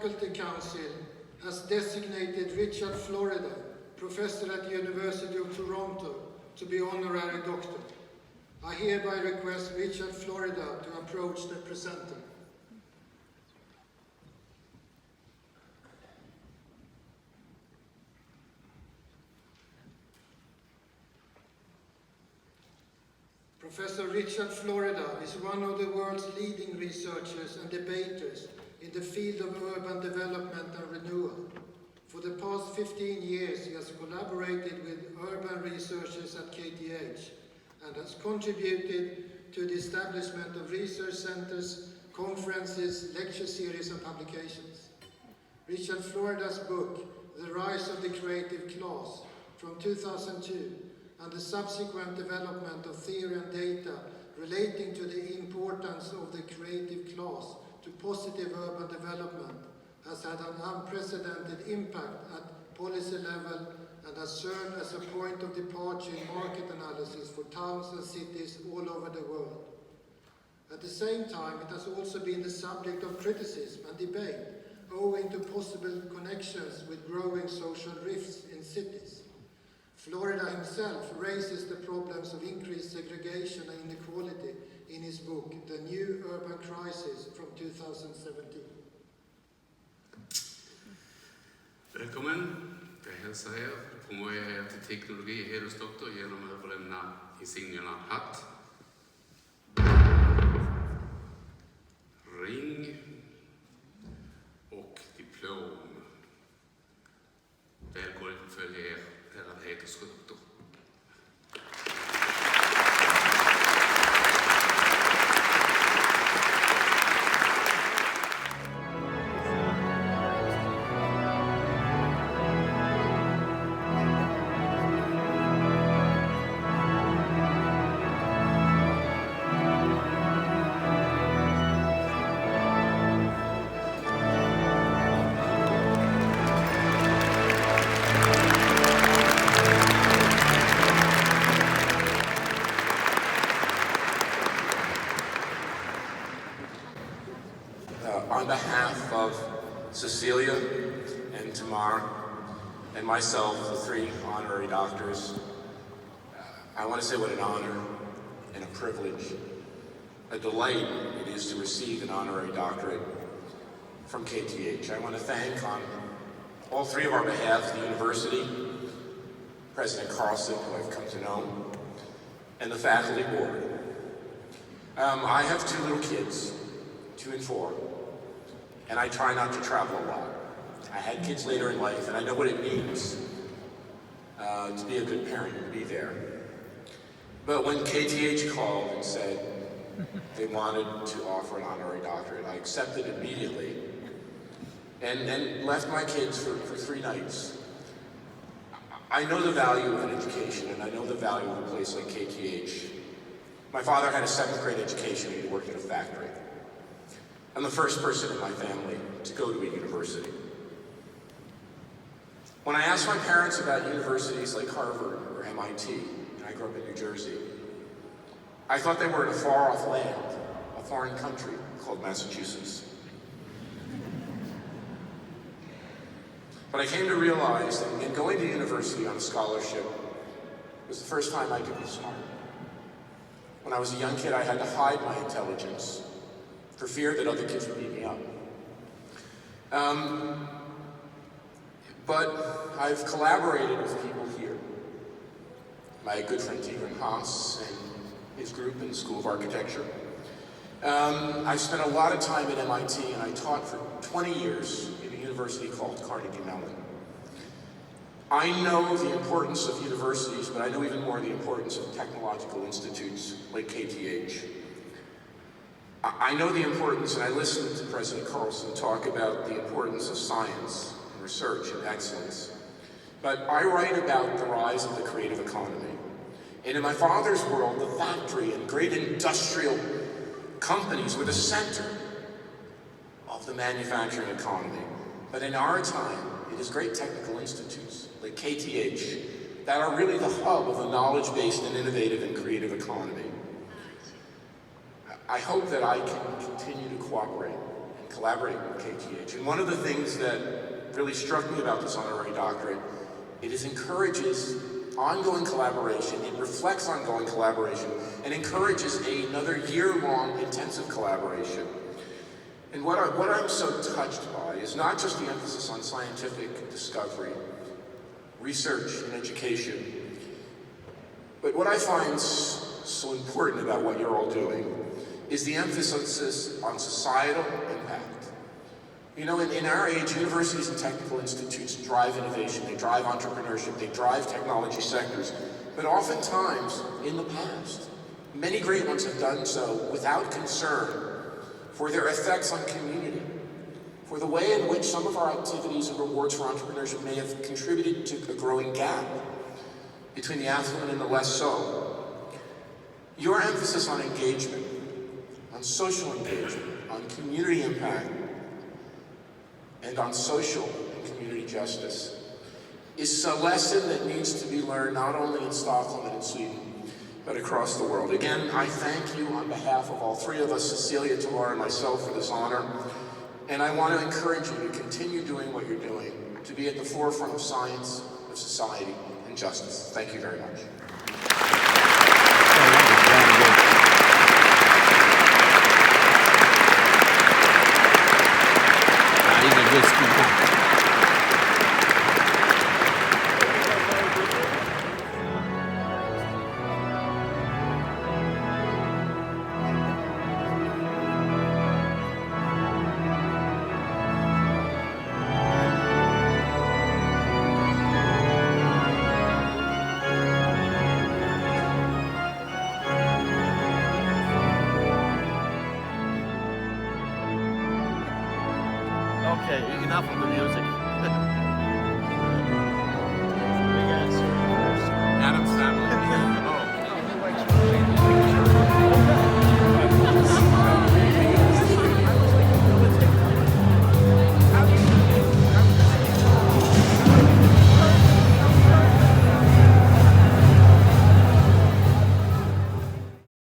Faculty Council has designated Richard Florida, professor at the University of Toronto, to be Honorary Doctor. I hereby request Richard Florida to approach the presenter. Professor Richard Florida is one of the world's leading researchers and debaters in the field of urban development and renewal. For the past 15 years, he has collaborated with urban researchers at KTH and has contributed to the establishment of research centers, conferences, lecture series and publications. Richard Florida's book, The Rise of the Creative Class, from 2002, and the subsequent development of theory and data relating to the importance of the creative class to positive urban development has had an unprecedented impact at policy level and has served as a point of departure in market analysis for towns and cities all over the world. At the same time, it has also been the subject of criticism and debate owing to possible connections with growing social rifts in cities. Florida himself raises the problems of increased segregation and inequality in his book, The New Urban Crisis from 2017. Välkommen. Jag hälsar er, promoverar er till teknologi och hedersdoktor genom att överlämna insignierna hatt, ring och diplom. Välkommen att följa er, ärade hedersdoktor. On behalf of Cecilia and Tamar and myself, the three honorary doctors, I want to say what an honor and a privilege, a delight it is to receive an honorary doctorate from KTH. I want to thank on all three of our behalves the university, President Carlson, who I've come to know, and the faculty board. I have two little kids, 2 and 4. And I try not to travel a lot. I had kids later in life, and I know what it means to be a good parent, to be there. But when KTH called and said they wanted to offer an honorary doctorate, I accepted immediately and left my kids for 3 nights. I know the value of an education, and I know the value of a place like KTH. My father had a 7th grade education, and he worked in a factory. I'm the first person in my family to go to a university. When I asked my parents about universities like Harvard or MIT, and I grew up in New Jersey, I thought they were in a far-off land, a foreign country called Massachusetts. But I came to realize that in going to university on a scholarship was the first time I could be smart. When I was a young kid, I had to hide my intelligence for fear that other kids would beat me up. But I've collaborated with people here. My good friend Tigran Haas and his group in the School of Architecture. I spent a lot of time at MIT, and I taught for 20 years in a university called Carnegie Mellon. I know the importance of universities, but I know even more the importance of technological institutes like KTH. I know the importance, and I listened to President Carlson talk about the importance of science and research and excellence. But I write about the rise of the creative economy. And in my father's world, the factory and great industrial companies were the center of the manufacturing economy. But in our time, it is great technical institutes like KTH that are really the hub of a knowledge-based and innovative and creative economy. I hope that I can continue to cooperate and collaborating with KTH. And one of the things that really struck me about this honorary doctorate, it encourages ongoing collaboration, it reflects ongoing collaboration, and encourages another year-long intensive collaboration. And what I'm so touched by is not just the emphasis on scientific discovery, research, and education, but what I find so important about what you're all doing is the emphasis on societal impact. You know, in our age, universities and technical institutes drive innovation, they drive entrepreneurship, they drive technology sectors, but oftentimes, in the past, many great ones have done so without concern for their effects on community, for the way in which some of our activities and rewards for entrepreneurship may have contributed to a growing gap between the affluent and the less so. Your emphasis on engagement, on social engagement, on community impact, and on social and community justice is a lesson that needs to be learned not only in Stockholm and in Sweden, but across the world. Again, I thank you on behalf of all three of us, Cecilia, Tamar, and myself, for this honor. And I want to encourage you to continue doing what you're doing, to be at the forefront of science, of society, and justice. Thank you very much. He's a good speaker. Okay, enough of the music.